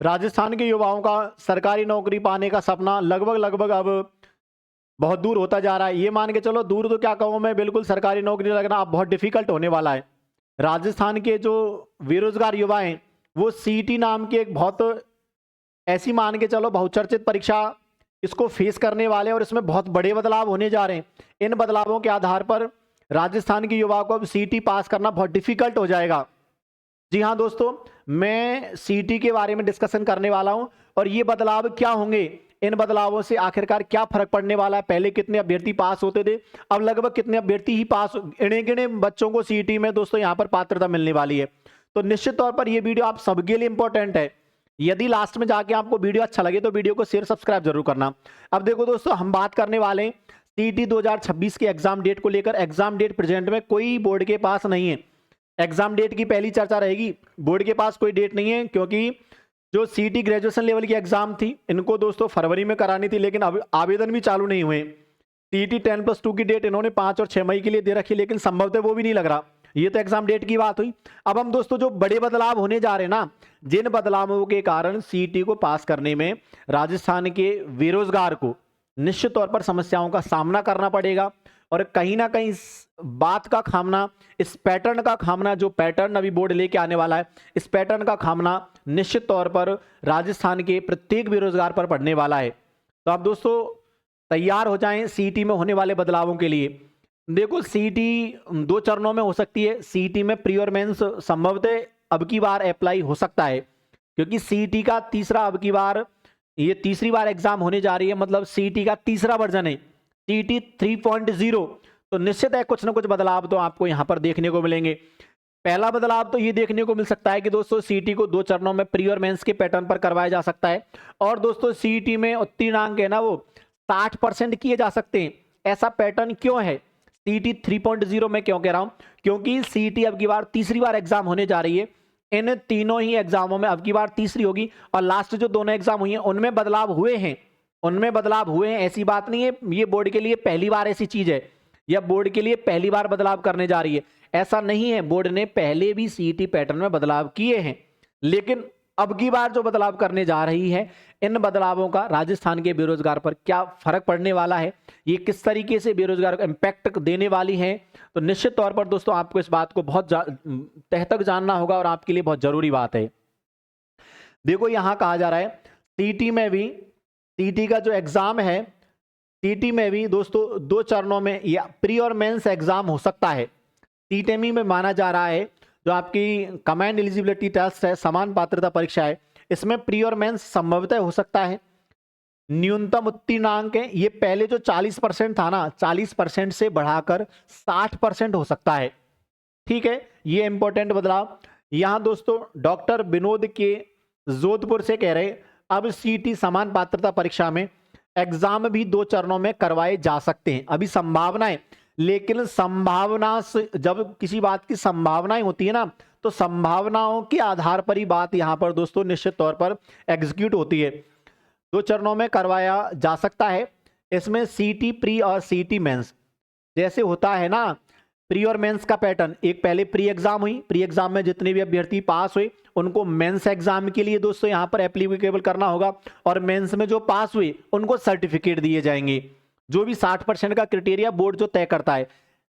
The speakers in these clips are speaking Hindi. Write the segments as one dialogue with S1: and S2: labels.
S1: राजस्थान के युवाओं का सरकारी नौकरी पाने का सपना लगभग लगभग अब बहुत दूर होता जा रहा है। ये मान के चलो, दूर तो क्या कहूँ मैं, बिल्कुल सरकारी नौकरी लगना अब बहुत डिफिकल्ट होने वाला है। राजस्थान के जो बेरोजगार युवा हैं वो सीईटी नाम की एक बहुत ऐसी मान के चलो बहुचर्चित परीक्षा इसको फेस करने वाले हैं और इसमें बहुत बड़े बदलाव होने जा रहे हैं। इन बदलावों के आधार पर राजस्थान के युवा को अब सीईटी पास करना बहुत डिफिकल्ट हो जाएगा। जी हाँ दोस्तों, मैं सीईटी के बारे में डिस्कशन करने वाला हूं और ये बदलाव क्या होंगे, इन बदलावों से आखिरकार क्या फर्क पड़ने वाला है। पहले कितने अभ्यर्थी पास होते थे, अब लगभग कितने अभ्यर्थी ही पास, गिने गिने बच्चों को सीईटी में दोस्तों यहां पर पात्रता मिलने वाली है। तो निश्चित तौर पर यह वीडियो आप सबके लिए इंपॉर्टेंट है। यदि लास्ट में जाके आपको वीडियो अच्छा लगे तो वीडियो को शेयर सब्सक्राइब जरूर करना। अब देखो दोस्तों, हम बात करने वाले हैं सीईटी 2026 के एग्जाम डेट को लेकर। एग्जाम डेट प्रेजेंट में कोई बोर्ड के पास नहीं है। एग्जाम डेट की पहली चर्चा रहेगी, बोर्ड के पास कोई डेट नहीं है, क्योंकि जो सीईटी ग्रेजुएशन लेवल की एग्जाम थी इनको दोस्तों फरवरी में करानी थी, लेकिन अब आवेदन भी चालू नहीं हुए। सीईटी 10+2 की डेट इन्होंने 5 और 6 मई के लिए दे रखी, लेकिन संभवतः वो भी नहीं लग रहा। ये तो एग्जाम डेट की बात हुई। अब हम दोस्तों जो बड़े बदलाव होने जा रहे हैं ना, जिन बदलावों के कारण सीईटी को पास करने में राजस्थान के बेरोजगार को निश्चित तौर पर समस्याओं का सामना करना पड़ेगा और कहीं ना कहीं इस बात का खामना, इस पैटर्न का खामना, जो पैटर्न अभी बोर्ड लेके आने वाला है, इस पैटर्न का खामना निश्चित तौर पर राजस्थान के प्रत्येक बेरोजगार पर पड़ने वाला है। तो आप दोस्तों तैयार हो जाएं सीईटी में होने वाले बदलावों के लिए। देखो, सीईटी 2 चरणों में हो सकती है। सीईटी में प्री और मेंस संभवतः अब की बार अप्लाई हो सकता है, क्योंकि सीईटी का तीसरा, अब की बार ये तीसरी बार एग्जाम होने जा रही है, मतलब सीईटी का तीसरा वर्जन है, सीईटी 3.0। तो निश्चित है कुछ ना कुछ बदलाव तो आपको यहां पर देखने को मिलेंगे। पहला बदलाव तो ये देखने को मिल सकता है कि दोस्तों सीईटी को 2 चरणों में प्री और मेंस के पैटर्न पर करवाया जा सकता है। और दोस्तों सीईटी में उत्तीर्ण अंक है ना, वो 60% किए जा सकते हैं। ऐसा पैटर्न क्यों है, सीईटी 3.0 में क्यों कह रहा हूं, क्योंकि सीईटी अब की बार तीसरी बार एग्जाम होने जा रही है। इन तीनों ही एग्जामों में अब की बार तीसरी होगी, और लास्ट जो दोनों एग्जाम हुई हैं उनमें बदलाव हुए हैं, उनमें बदलाव हुए हैं। ऐसी बात नहीं है ये बोर्ड के लिए पहली बार ऐसी चीज है, या बोर्ड के लिए पहली बार बदलाव करने जा रही है, ऐसा नहीं है। बोर्ड ने पहले भी सीईटी पैटर्न में बदलाव किए हैं, लेकिन अब की बार जो बदलाव करने जा रही है, इन बदलावों का राजस्थान के बेरोजगार पर क्या फर्क पड़ने वाला है, ये किस तरीके से बेरोजगार को इंपैक्ट देने वाली है, तो निश्चित तौर पर दोस्तों आपको इस बात को बहुत तह तक जानना होगा और आपके लिए बहुत जरूरी बात है। देखो, यहां कहा जा रहा है सीईटी में भी, सीईटी का जो एग्जाम है, सीईटी में भी दोस्तों 2 चरणों में या प्री और मेंस एग्जाम हो सकता है। सीईटी में माना जा रहा है जो आपकी कमांड एलिजिबिलिटी टेस्ट है, समान पात्रता परीक्षा है, इसमें प्री और मेंस संभवतः हो सकता है। न्यूनतम उत्तीर्णांक है, ये पहले जो 40% था ना, 40% से बढ़ाकर 60% हो सकता है। ठीक है, ये इंपॉर्टेंट बदलाव। यहां दोस्तों डॉक्टर विनोद के जोधपुर से कह रहे अब सीईटी समान पात्रता परीक्षा में एग्जाम भी 2 चरणों में करवाए जा सकते हैं। अभी संभावना है, लेकिन संभावना से, जब किसी बात की संभावनाएं होती है ना, तो संभावनाओं के आधार पर ही बात यहां पर दोस्तों निश्चित तौर पर एग्जीक्यूट होती है। 2 चरणों में करवाया जा सकता है। इसमें सीईटी प्री और सीईटी मेंस जैसे होता है ना, प्री और मेंस का पैटर्न, एक पहले प्री एग्जाम हुई, प्री एग्जाम में जितने भी अभ्यर्थी पास हुए उनको मेंस एग्जाम के लिए दोस्तों यहां पर एप्लीकेबल करना होगा, और मेंस में जो पास हुए उनको सर्टिफिकेट दिए जाएंगे। जो भी 60% का क्राइटेरिया बोर्ड जो तय करता है,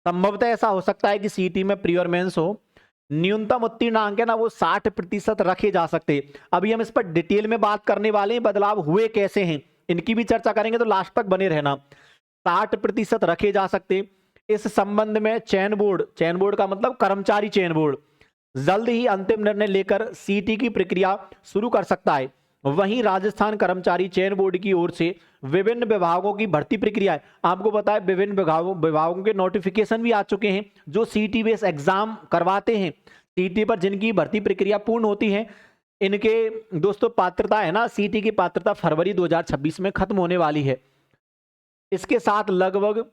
S1: संभवतः ऐसा हो सकता है कि सीईटी में प्री और मेंस हो। न्यूनतम उत्तीर्ण अंक है ना, वो 60% रखे जा सकते हैं। अभी हम इस पर डिटेल में बात करने वाले हैं, बदलाव हुए कैसे हैं इनकी भी चर्चा करेंगे, तो लास्ट तक बने रहना। 60% रखे जा सकते। इस संबंध में चयन बोर्ड का मतलब कर्मचारी चयन बोर्ड जल्द ही अंतिम निर्णय लेकर सीईटी की प्रक्रिया शुरू कर सकता है। वहीं राजस्थान कर्मचारी चयन बोर्ड की ओर से विभिन्न विभागों की भर्ती प्रक्रिया है। आपको पता है विभिन्न विभागों के नोटिफिकेशन भी आ चुके हैं जो सीईटी बेस एग्जाम करवाते हैं। सीईटी पर जिनकी भर्ती प्रक्रिया पूर्ण होती है, इनके दोस्तों पात्रता है ना, सीईटी की पात्रता फरवरी 2026 में खत्म होने वाली है। इसके साथ लगभग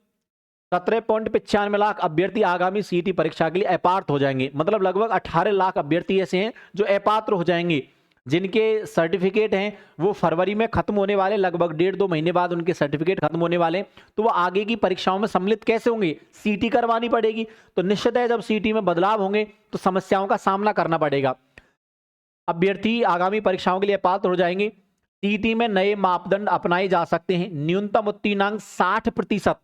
S1: 17.95 लाख अभ्यर्थी आगामी सीईटी परीक्षा के लिए अपात्र हो जाएंगे। मतलब लगभग 18 लाख अभ्यर्थी ऐसे हैं जो अपात्र हो जाएंगे, जिनके सर्टिफिकेट हैं वो फरवरी में खत्म होने वाले, लगभग 1.5-2 महीने बाद उनके सर्टिफिकेट खत्म होने वाले। तो वो आगे की परीक्षाओं में सम्मिलित कैसे होंगे, सीईटी करवानी पड़ेगी। तो निश्चित है जब सीईटी में बदलाव होंगे तो समस्याओं का सामना करना पड़ेगा। अभ्यर्थी आगामी परीक्षाओं के लिए पात्र हो जाएंगे। सीईटी में नए मापदंड अपनाए जा सकते हैं। न्यूनतम उत्तीर्णांक 60%,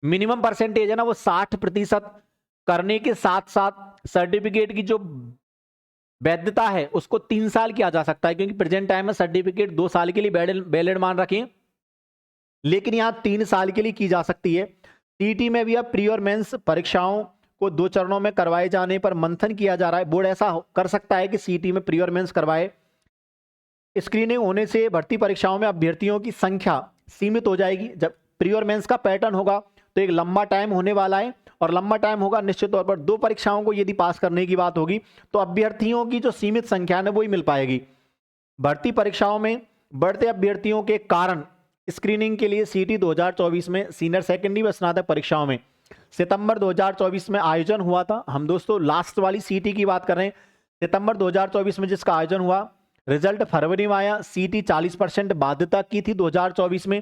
S1: मिनिमम परसेंटेज है ना वो 60% करने के साथ साथ सर्टिफिकेट की जो वैधता है उसको 3 साल किया जा सकता है, क्योंकि प्रेजेंट टाइम में सर्टिफिकेट 2 साल के लिए वैलिड मान रखें, लेकिन यहां 3 साल के लिए की जा सकती है। सीईटी में भी अब प्री और मेंस परीक्षाओं को 2 चरणों में करवाए जाने पर मंथन किया जा रहा है। बोर्ड ऐसा कर सकता है कि सीईटी में प्री और मेंस करवाए। स्क्रीनिंग होने से भर्ती परीक्षाओं में अभ्यर्थियों की संख्या सीमित हो जाएगी। जब प्री और मेंस का पैटर्न होगा तो एक लंबा टाइम होने वाला है, और लंबा टाइम होगा निश्चित तौर पर 2 परीक्षाओं को यदि पास करने की बात होगी तो अभ्यर्थियों की जो सीमित संख्या है वही मिल पाएगी। भर्ती परीक्षाओं में बढ़ते अभ्यर्थियों के कारण स्क्रीनिंग के लिए सीईटी 2024 में सीनियर सेकेंडरी व स्नातक परीक्षाओं में सितंबर 2024 में आयोजन हुआ था। हम दोस्तों लास्ट वाली सीईटी की बात कर रहे हैं, सितंबर 2024 में जिसका आयोजन हुआ, रिजल्ट फरवरी में आया। सीईटी 40% बाध्यता की थी 2024 में।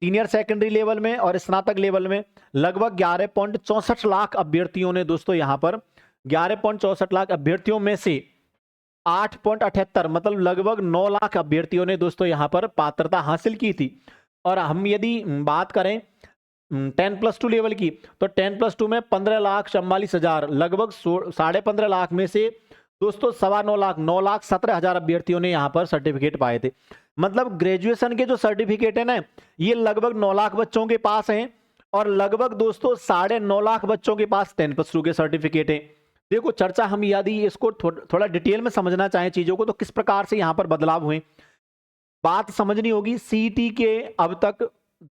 S1: सीनियर सेकेंडरी लेवल में और स्नातक लेवल में लगभग 11.64 लाख अभ्यर्थियों ने दोस्तों यहां पर 11.64 लाख अभ्यर्थियों में से 8.78 मतलब लगभग 9 लाख अभ्यर्थियों ने दोस्तों यहां पर पात्रता हासिल की थी। और हम यदि बात करें 10+2 लेवल की तो 10+2 में 15,44,000 लगभग 15.5 लाख में से दोस्तों 9,17,000 अभ्यर्थियों ने यहां पर सर्टिफिकेट पाए थे। मतलब ग्रेजुएशन के जो सर्टिफिकेट है ना ये लगभग 9 लाख बच्चों के पास हैं, और लगभग दोस्तों 9.5 लाख बच्चों के पास 10+2 के सर्टिफिकेट हैं। देखो चर्चा हम यदि इसको थोड़ा डिटेल में समझना चाहें चीजों को तो किस प्रकार से यहां पर बदलाव हुए बात समझनी होगी। सीईटी के अब तक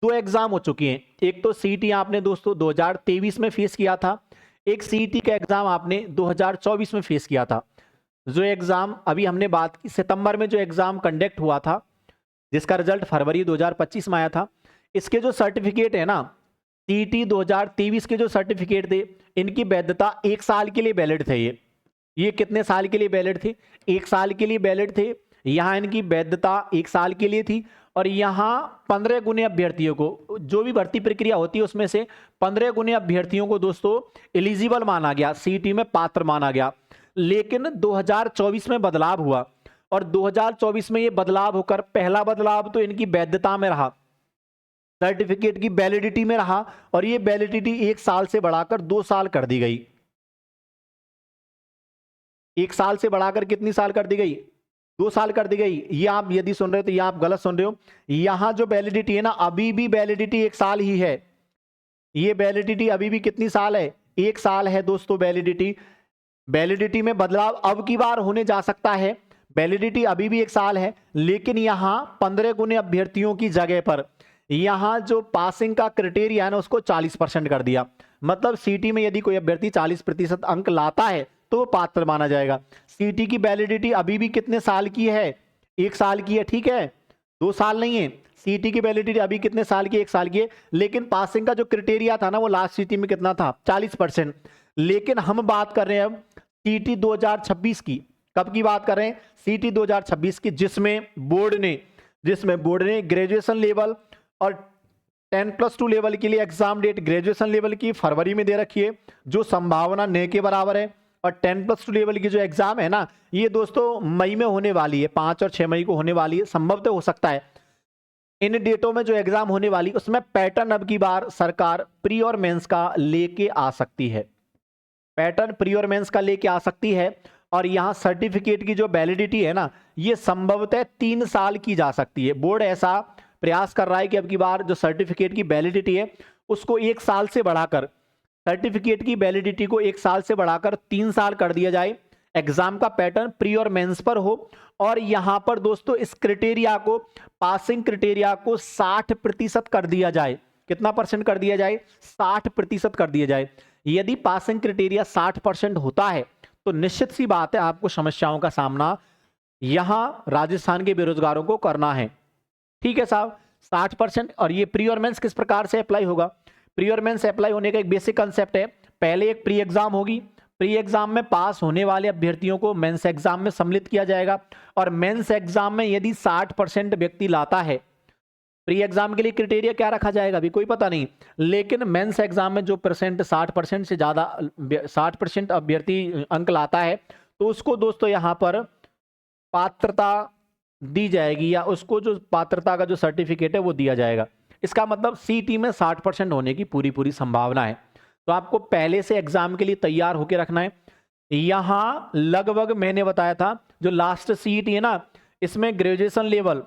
S1: 2 एग्जाम हो चुके हैं। एक तो सीईटी आपने दोस्तों 2023 में फेस किया था, एक सीईटी का एग्जाम आपने 2024 में फेस किया था। जो एग्जाम अभी हमने बात की सितंबर में जो एग्जाम कंडक्ट हुआ था जिसका रिजल्ट फरवरी 2025 में आया था, इसके जो सर्टिफिकेट है ना सीईटी 2023 के जो सर्टिफिकेट थे इनकी वैधता 1 साल के लिए वैलिड थे। ये कितने साल के लिए वैलिड थे? 1 साल के लिए वैलिड थे। यहां इनकी वैधता 1 साल के लिए थी, और यहां 15 गुने अभ्यर्थियों को जो भी भर्ती प्रक्रिया होती है उसमें से 15 गुने अभ्यर्थियों को दोस्तों एलिजिबल माना गया, सीईटी में पात्र माना गया। लेकिन 2024 में बदलाव हुआ, और 2024 में ये बदलाव होकर पहला बदलाव तो इनकी वैधता में रहा, सर्टिफिकेट की वैलिडिटी में रहा, और ये वैलिडिटी 1 साल से बढ़ाकर 2 साल कर दी गई। 1 साल से बढ़ाकर कितनी साल कर दी गई? 2 साल कर दी गई। ये आप यदि सुन रहे हो तो ये आप गलत सुन रहे हो। यहां जो वैलिडिटी है ना अभी भी वैलिडिटी 1 साल ही है। ये वैलिडिटी अभी भी कितनी साल है? 1 साल है दोस्तों वैलिडिटी। वैलिडिटी में बदलाव अब की बार होने जा सकता है। वैलिडिटी अभी भी 1 साल है, लेकिन यहां 15 गुने अभ्यर्थियों की जगह पर यहां जो पासिंग का क्राइटेरिया है ना उसको 40% कर दिया। मतलब सीईटी में यदि कोई अभ्यर्थी 40% अंक लाता है तो वो पात्र माना जाएगा। सीईटी की वैलिडिटी अभी भी कितने साल की है? 1 साल की है, ठीक है, 2 साल नहीं है। सीईटी की वैलिडिटी अभी कितने साल की? 1 साल की है। लेकिन पासिंग का जो क्राइटेरिया था ना वो लास्ट सीईटी में कितना था? 40%। लेकिन हम बात कर रहे हैं अब सीईटी 2026 की। कब की बात कर रहे हैं? सीईटी 2026 की, जिसमें बोर्ड ने ग्रेजुएशन लेवल और 10+2 लेवल के लिए एग्जाम डेट ग्रेजुएशन लेवल की फरवरी में दे रखी है, जो संभावना न के बराबर है। और 10+2 लेवल की जो एग्जाम है ना ये दोस्तों मई में होने वाली है, 5 और 6 मई को होने वाली है। संभवतः हो सकता है इन डेटों में जो एग्जाम होने वाली उसमें पैटर्न अब की बार सरकार प्री और मेंस का लेके आ सकती है। पैटर्न प्री और मेंस का लेके आ सकती है। और यहां सर्टिफिकेट की जो वैलिडिटी है ना ये संभवतः 3 साल की जा सकती है। बोर्ड ऐसा प्रयास कर रहा है कि अब की बार जो सर्टिफिकेट की वैलिडिटी है उसको 1 साल से बढ़ाकर, सर्टिफिकेट की वैलिडिटी को 1 साल से बढ़ाकर 3 साल कर दिया जाए। एग्जाम का पैटर्न प्री और मेंस पर हो, और यहां पर दोस्तों इस क्राइटेरिया को, पासिंग क्राइटेरिया को 60% कर दिया जाए। कितना परसेंट कर दिया जाए? 60% कर दिया जाए। यदि पासिंग क्राइटेरिया 60% होता है तो निश्चित सी बात है आपको समस्याओं का सामना यहां राजस्थान के बेरोजगारों को करना है। ठीक है साहब, 60%। और ये प्री और मेंस किस प्रकार से अप्लाई होगा? प्री और मेंस अप्लाई होने का एक बेसिक कंसेप्ट है। पहले एक प्री एग्जाम होगी, प्री एग्जाम में पास होने वाले अभ्यर्थियों को मेंस एग्जाम में सम्मिलित किया जाएगा, और मेंस एग्जाम में यदि 60% व्यक्ति लाता है, प्री एग्जाम के लिए क्राइटेरिया क्या रखा जाएगा अभी कोई पता नहीं, लेकिन मेंस एग्जाम में जो परसेंट 60% से ज्यादा 60% अभ्यर्थी अंक लाता है तो उसको दोस्तों यहां पर पात्रता दी जाएगी या उसको जो पात्रता का जो सर्टिफिकेट है वो दिया जाएगा। इसका मतलब सीटी में 60% होने की पूरी पूरी संभावना है। तो आपको पहले से एग्जाम के लिए तैयार होकर रखना है। यहां लगभग मैंने बताया था जो लास्ट सीटी है ना, इसमें ग्रेजुएशन लेवल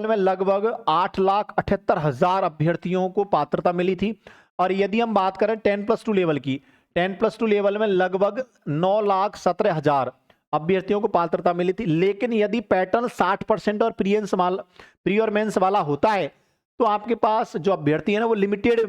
S1: में लगभग 8,78,000 अभ्यर्थियों को पात्रता मिली थी। और यदि हम बात करें 10+2 लेवल की, 10+2 लेवल में लगभग 9,17,000 अभ्यर्थियों को पात्रता मिली थी। लेकिन यदि पैटर्न 60% और प्री और मेंस वाला होता है तो आपके पास जो अभ्यर्थी है ना वो लिमिटेड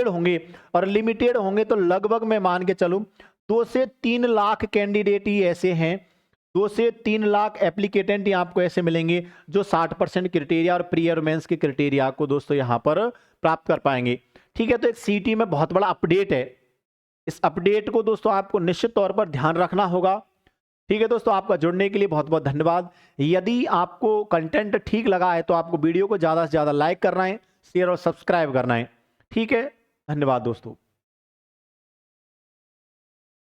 S1: होंगे, और लिमिटेड होंगे तो लगभग मैं मान के चलूं 2 से 3 लाख कैंडिडेट ही ऐसे हैं, 2 से 3 लाख एप्लीकेटेंट ही आपको ऐसे मिलेंगे जो 60% क्राइटेरिया और प्री और मेंस के क्राइटेरिया को दोस्तों यहां पर प्राप्त कर पाएंगे। ठीक है, तो एक सीटी में बहुत बड़ा अपडेट है। इस अपडेट को दोस्तों आपको निश्चित तौर पर ध्यान रखना होगा। ठीक है दोस्तों, आपका जुड़ने के लिए बहुत बहुत धन्यवाद। यदि आपको कंटेंट ठीक लगा है तो आपको वीडियो को ज़्यादा से ज़्यादा लाइक करना है, शेयर और सब्सक्राइब करना है। ठीक है, धन्यवाद दोस्तों।